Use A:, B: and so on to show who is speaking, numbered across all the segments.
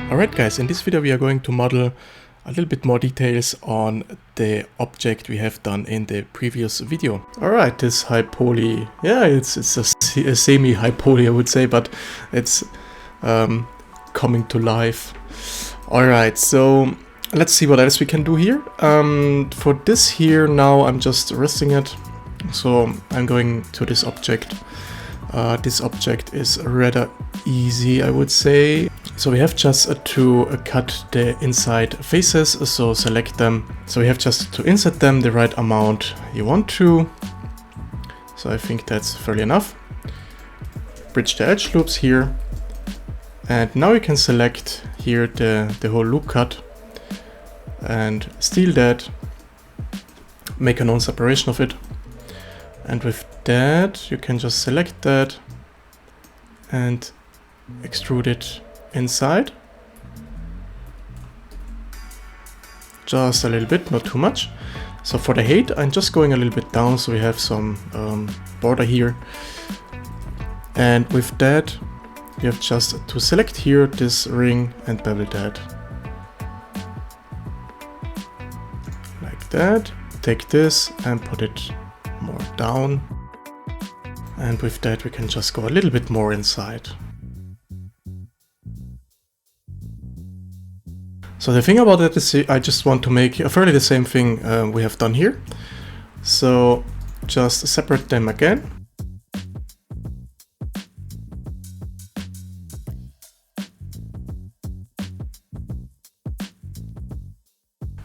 A: Alright guys, in this video we are going to model a little bit more details on the object we have done in the previous video. Alright, this high poly, yeah, it's a semi-high poly I would say, but it's coming to life. Alright, so let's see what else we can do here. For this here now I'm just resting it, so I'm going to this object. This object is rather easy, I would say. So we have just to cut the inside faces, so select them. So we have just to insert them the right amount you want to. So I think that's fairly enough. Bridge the edge loops here. And now you can select here the whole loop cut and steal that, make a non-separation of it. And with that, you can just select that and extrude it inside. Just a little bit, not too much. So for the height, I'm just going a little bit down, so we have some border here. And with that, you have just to select here this ring and bevel that. Like that. Take this and put it more down, and with that we can just go a little bit more inside. So the thing about that is I just want to make fairly the same thing we have done here. So just separate them again.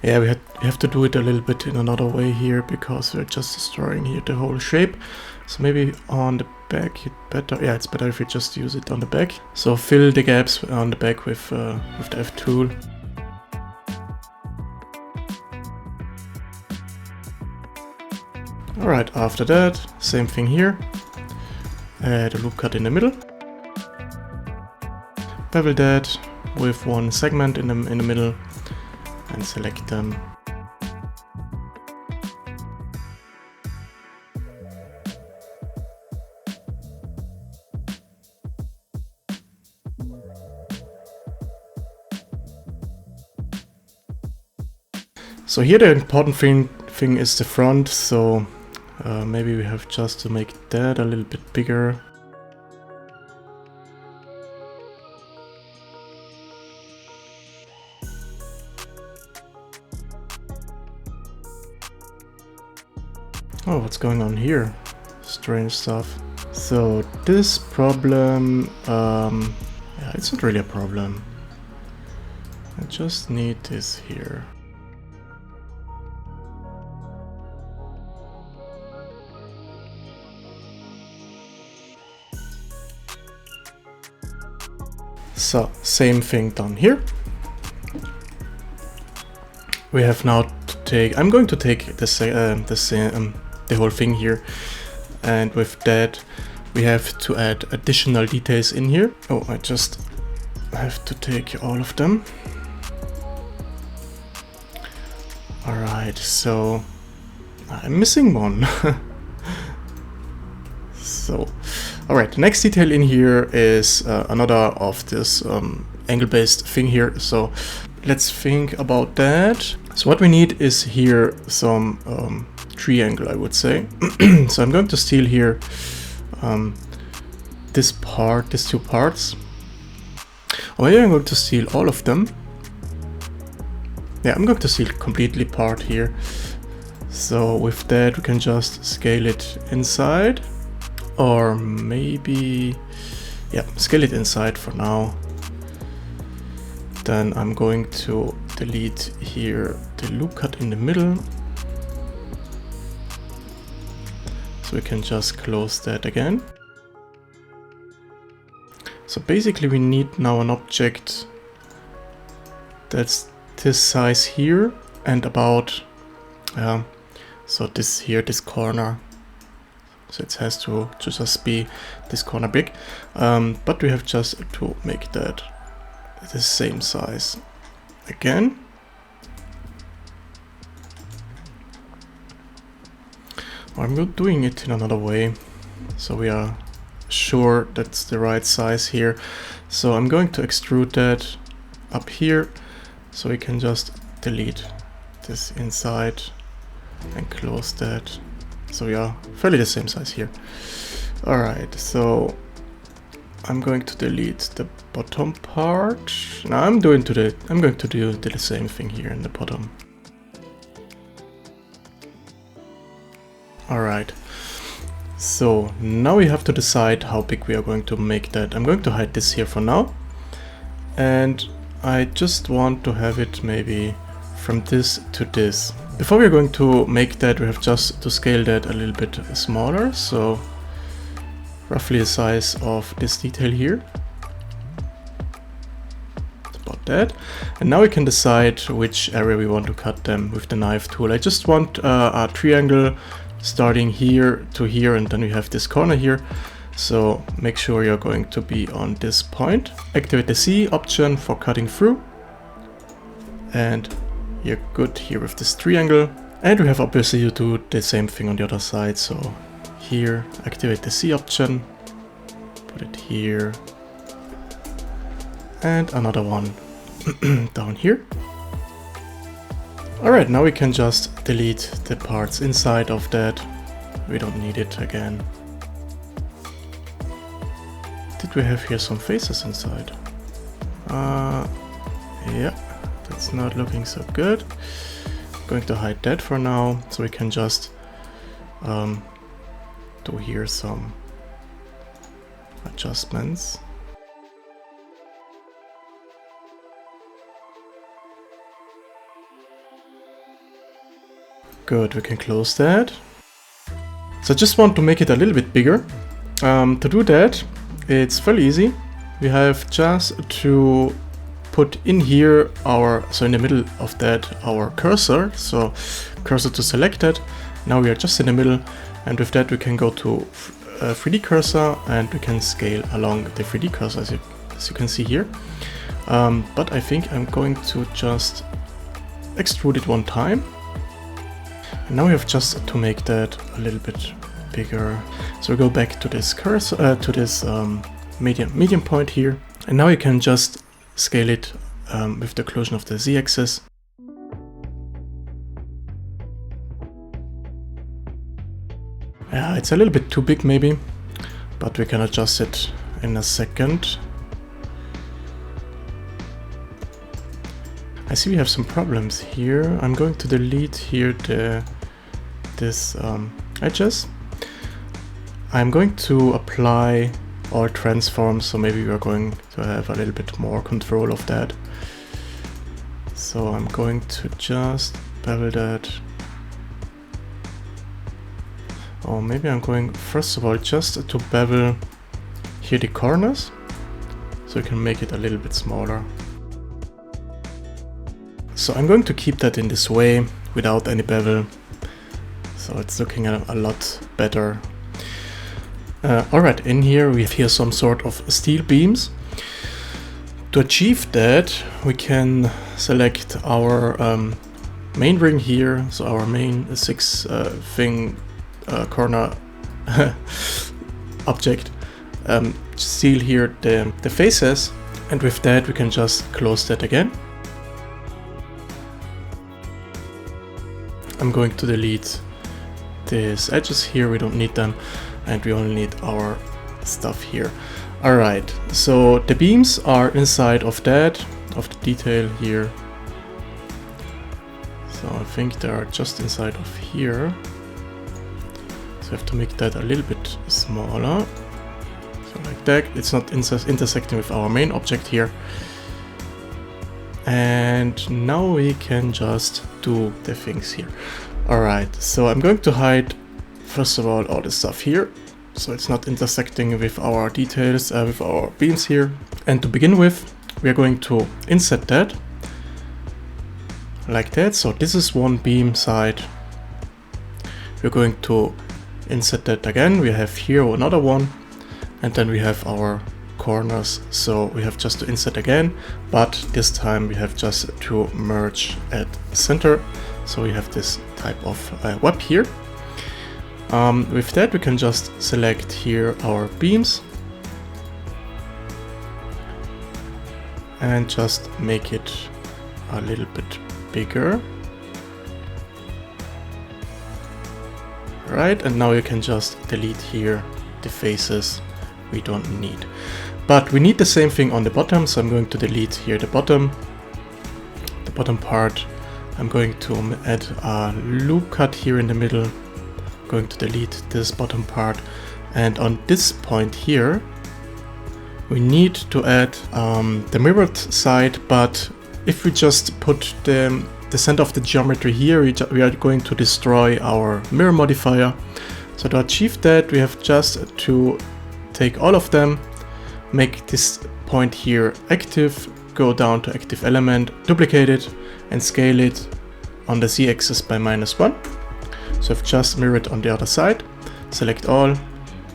A: Yeah, we have to do it a little bit in another way here, because we're just destroying here the whole shape. So maybe on the back it's better. Yeah, it's better if we just use it on the back. So fill the gaps on the back with the F tool. Alright, after that, same thing here. Add a loop cut in the middle. Bevel that with one segment in the middle. And select them. So here the important thing is the front, so maybe we have just to make that a little bit bigger. Oh, what's going on here? Strange stuff. So this problem, yeah, it's not really a problem. I just need this here. So same thing done here. We have now to take. I'm going to take the whole thing here, and with that we have to add additional details in here. Oh, I just have to take all of them. Alright, so I'm missing one. So alright, the next detail in here is another of this angle-based thing here, so let's think about that. So what we need is here some triangle, I would say. So I'm going to steal here this part, these two parts. Or maybe I'm going to steal all of them. Yeah, I'm going to steal completely part here. So with that we can just scale it inside. Or maybe, yeah, scale it inside for now. Then I'm going to delete here the loop cut in the middle. So we can just close that again. So basically we need now an object that's this size here and about, so this here, this corner. So it has to just be this corner big, but we have just to make that the same size again. I'm not doing it in another way, so we are sure that's the right size here. So I'm going to extrude that up here, so we can just delete this inside and close that. So we are fairly the same size here. Alright, so I'm going to delete the bottom part. Now I'm going to do the same thing here in the bottom. Alright, so now we have to decide how big we are going to make that. I'm going to hide this here for now, and I just want to have it maybe from this to this. Before we're going to make that, we have just to scale that a little bit smaller, so roughly the size of this detail here. About that. And now we can decide which area we want to cut them with the knife tool. I just want a triangle starting here to here, and then we have this corner here. So make sure you're going to be on this point. Activate the C option for cutting through. And you're good here with this triangle. And we have obviously to do the same thing on the other side. So here, activate the C option, put it here, and another one down here. Alright, now we can just delete the parts inside of that. We don't need it again. Did we have here some faces inside? Yeah, that's not looking so good. I'm going to hide that for now, so we can just do here some adjustments. Good, we can close that. So I just want to make it a little bit bigger. To do that, it's fairly easy. We have just to put in here so in the middle of that, our cursor. So cursor to selected. Now we are just in the middle, and with that we can go to 3D cursor, and we can scale along the 3D cursor as you can see here. But I think I'm going to just extrude it one time. And now we have just to make that a little bit bigger. So we go back to this cursor, to this medium point here. And now you can just scale it with the occlusion of the Z-axis. Yeah, it's a little bit too big maybe, but we can adjust it in a second. I see we have some problems here. I'm going to delete here this edges. I'm going to apply all transforms, so maybe we're going to have a little bit more control of that. So I'm going to just bevel that. Or maybe I'm going, first of all, just to bevel here the corners, so we can make it a little bit smaller. So I'm going to keep that in this way without any bevel, so it's looking a lot better. Alright, in here we have here some sort of steel beams. To achieve that, we can select our main ring here, so our main 6 corner object, seal here the faces, and with that we can just close that again. I'm going to delete these edges here, we don't need them, and we only need our stuff here. Alright, so the beams are inside of that, of the detail here. So I think they are just inside of here. So I have to make that a little bit smaller. So like that, it's not intersecting with our main object here. And now we can just do the things here. Alright, so I'm going to hide first of all the stuff here, so it's not intersecting with our details, with our beams here. And to begin with, we are going to inset that like that. So this is one beam side. We're going to inset that again. We have here another one, and then we have our corners, so we have just to insert again, but this time we have just to merge at center, so we have this type of web here. With that we can just select here our beams, and just make it a little bit bigger. Right, and now you can just delete here the faces we don't need. But we need the same thing on the bottom, so I'm going to delete here the bottom part. I'm going to add a loop cut here in the middle. I'm going to delete this bottom part. And on this point here, we need to add the mirrored side, but if we just put the center of the geometry here, we are going to destroy our mirror modifier. So to achieve that, we have just to take all of them, make this point here active, go down to active element, duplicate it, and scale it on the z-axis by -1. So I've just mirrored on the other side. Select all,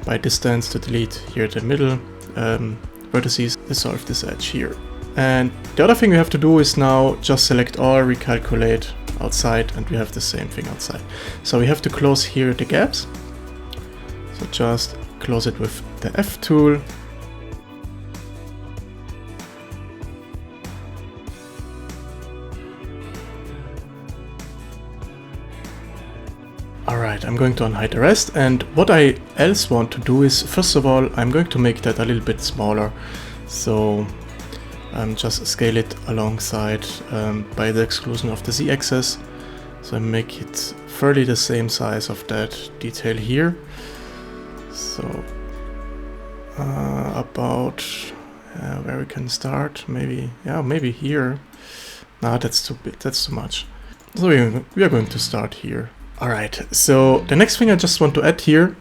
A: by distance to delete here the middle vertices, dissolve this edge here. And the other thing we have to do is now just select all, recalculate outside, and we have the same thing outside. So we have to close here the gaps. So just close it with the F tool. Alright, I'm going to unhide the rest, and what I else want to do is, first of all, I'm going to make that a little bit smaller. So just scale it alongside by the exclusion of the z-axis. So I make it fairly the same size of that detail here. So about where we can start, maybe, yeah, maybe here. No, that's too big, that's too much. So we are going to start here. Alright, so the next thing I just want to add here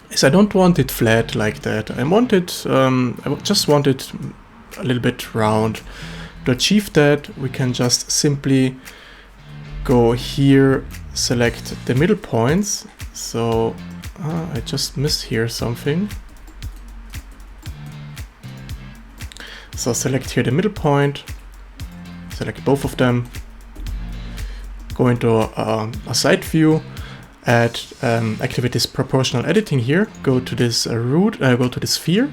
A: is I don't want it flat like that. I just want it a little bit round. To achieve that, we can just simply go here, select the middle points. So I just missed here something. So select here the middle point, select both of them, go into a side view, activate this proportional editing here, go to this go to the sphere,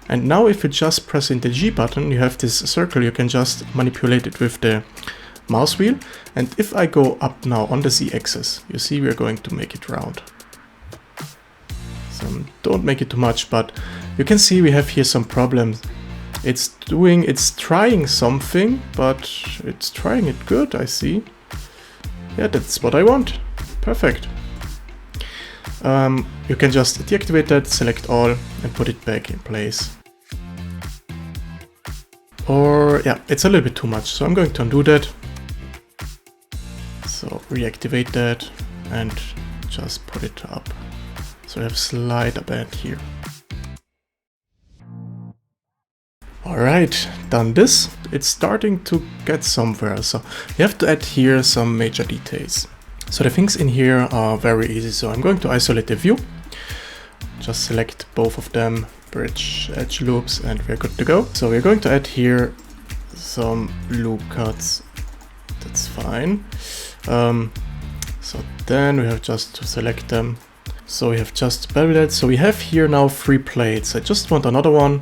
A: and now if you just press in the G button, you have this circle, you can just manipulate it with the mouse wheel, and if I go up now on the Z-axis, you see we're going to make it round. So don't make it too much, but you can see we have here some problems. It's trying something, but it's trying it good, I see. Yeah, that's what I want. Perfect. You can just deactivate that, select all, and put it back in place. Or, yeah, it's a little bit too much, so I'm going to undo that. So reactivate that and just put it up. So we have slider band here. Alright, done this. It's starting to get somewhere, so you have to add here some major details. So the things in here are very easy, so I'm going to isolate the view. Just select both of them, bridge edge loops, and we're good to go. So we're going to add here some loop cuts. That's fine. So then we have just to select them. So we have just built that. So we have here now 3 plates. I just want another one.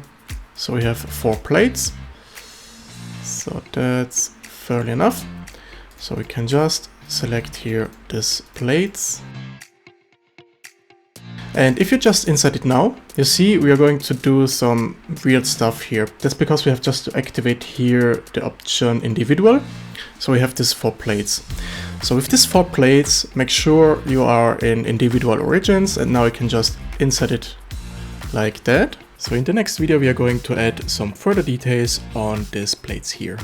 A: So we have 4 plates. So that's fairly enough. So we can just select here this plates. And if you just insert it now, you see we are going to do some weird stuff here. That's because we have just to activate here the option individual. So we have these 4 plates. So with these 4 plates, make sure you are in individual origins, and now you can just insert it like that. So in the next video, we are going to add some further details on these plates here.